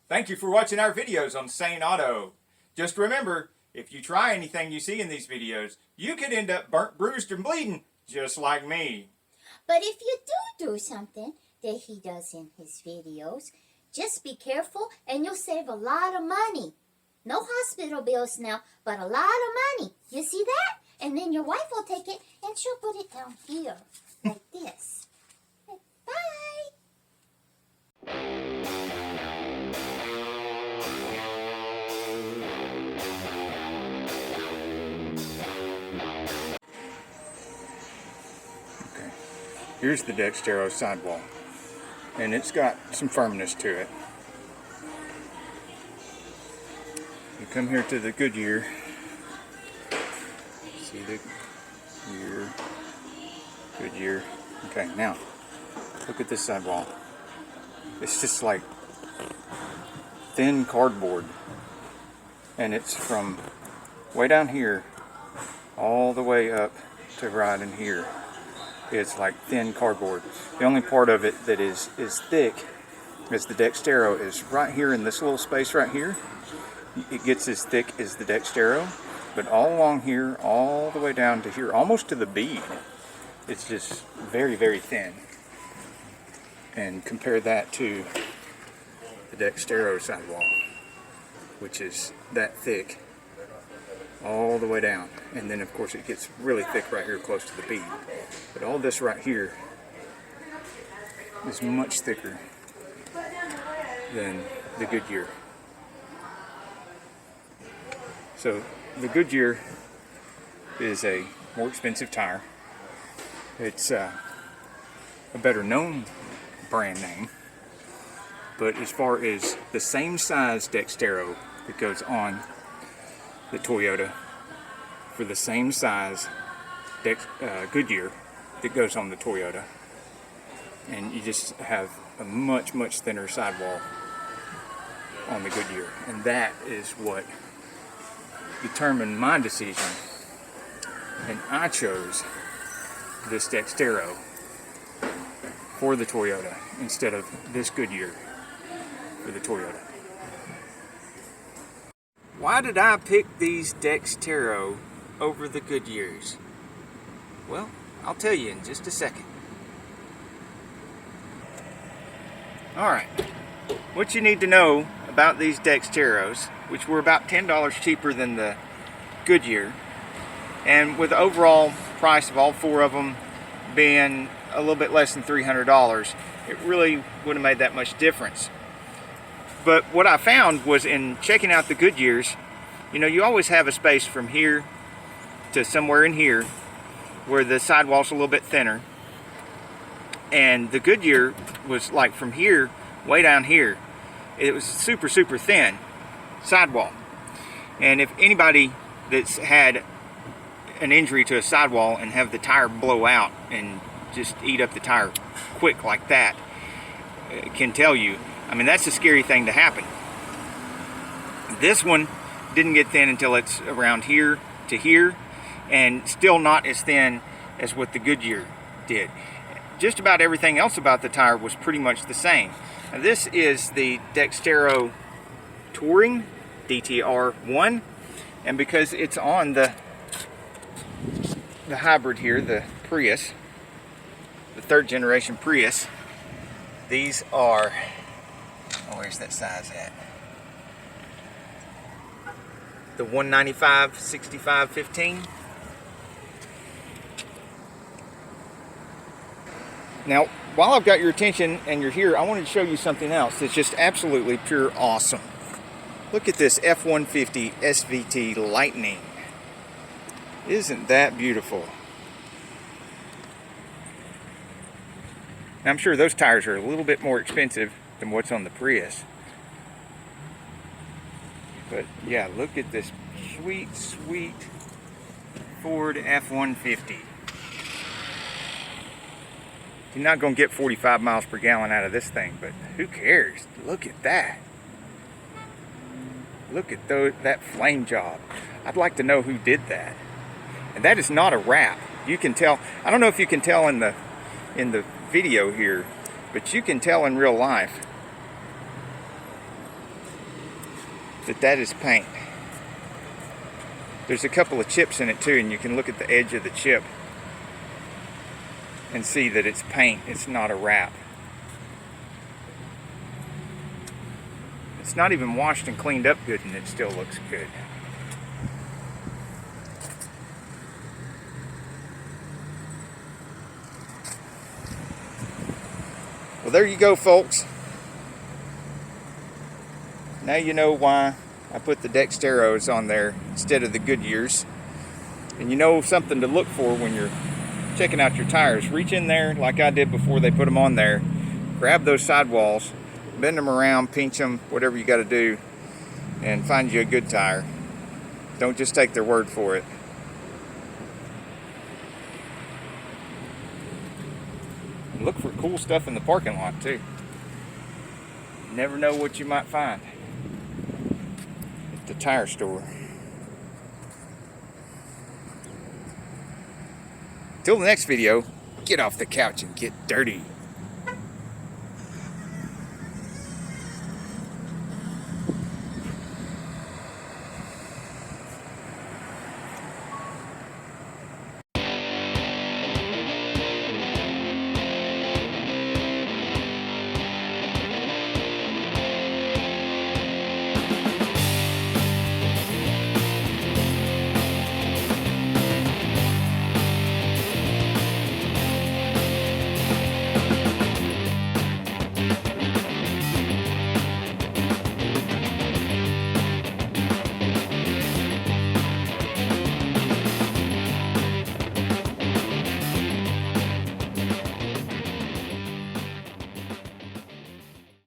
Thank you for watching our videos on SaneAuto. Just remember, if you try anything you see in these videos, you could end up burnt, bruised, and bleeding, just like me. But if you do something that he does in his videos, just be careful and you'll save a lot of money. No hospital bills now, but a lot of money. You see that? And then your wife will take it and she'll put it down here, like this. Bye! Okay, here's the Dextero sidewall, and it's got some firmness to it. You come here to the Goodyear, see the Goodyear. Okay, now look at this sidewall. It's just like thin cardboard, and it's from way down here all the way up to right in here. It's like thin cardboard. The only part of it that is thick is the Dextero is right here in this little space right here. It gets as thick as the Dextero, but all along here, all the way down to here, almost to the bead, it's just very, very thin. And compare that to the Dextero sidewall, which is that thick all the way down. And then of course it gets really thick right here close to the bead. But all this right here is much thicker than the Goodyear. So the Goodyear is a more expensive tire. It's a better known brand name, but as far as the same size Dextero that goes on the Toyota for the same size Goodyear that goes on the Toyota, and you just have a much thinner sidewall on the Goodyear, and that is what determined my decision, and I chose this Dextero for the Toyota instead of this Goodyear for the Toyota. Why did I pick these Dextero over the Goodyears? Well, I'll tell you in just a second. Alright, what you need to know about these Dexteros, which were about $10 cheaper than the Goodyear, and with the overall price of all four of them being a little bit less than $300, it really wouldn't have made that much difference. But what I found was in checking out the Goodyears, you know, you always have a space from here to somewhere in here where the sidewall's a little bit thinner, and the Goodyear was like from here way down here. It was super thin sidewall. And if anybody that's had an injury to a sidewall and have the tire blow out and just eat up the tire quick like that can tell you, I mean, that's a scary thing to happen. This one didn't get thin until it's around here to here, and still not as thin as what the Goodyear did. Just about everything else about the tire was pretty much the same. Now, this is the Dextero Touring DTR1, and because it's on the hybrid here, the Prius, the third generation Prius, these are, oh, where's that size at? The 195 65 15. Now, while I've got your attention and you're here, I wanted to show you something else that's just absolutely pure awesome. Look at this F-150 SVT Lightning. Isn't that beautiful? Now, I'm sure those tires are a little bit more expensive than what's on the Prius. But yeah, look at this sweet Ford F-150. You're not going to get 45 miles per gallon out of this thing, but who cares? Look at that. Look at that flame job. I'd like to know who did that. And that is not a wrap. You can tell, I don't know if you can tell in the video here, but you can tell in real life that is paint. There's a couple of chips in it too, and you can look at the edge of the chip and see that it's paint, it's not a wrap. It's not even washed and cleaned up good, and it still looks good. Well, there you go, folks. Now you know why I put the Dexteros on there instead of the Goodyears. And you know something to look for when you're checking out your tires. Reach in there like I did before they put them on there. Grab those sidewalls, bend them around, pinch them, whatever you got to do, and find you a good tire. Don't just take their word for it. Look for cool stuff in the parking lot too. You never know what you might find at the tire store. Till the next video, get off the couch and get dirty.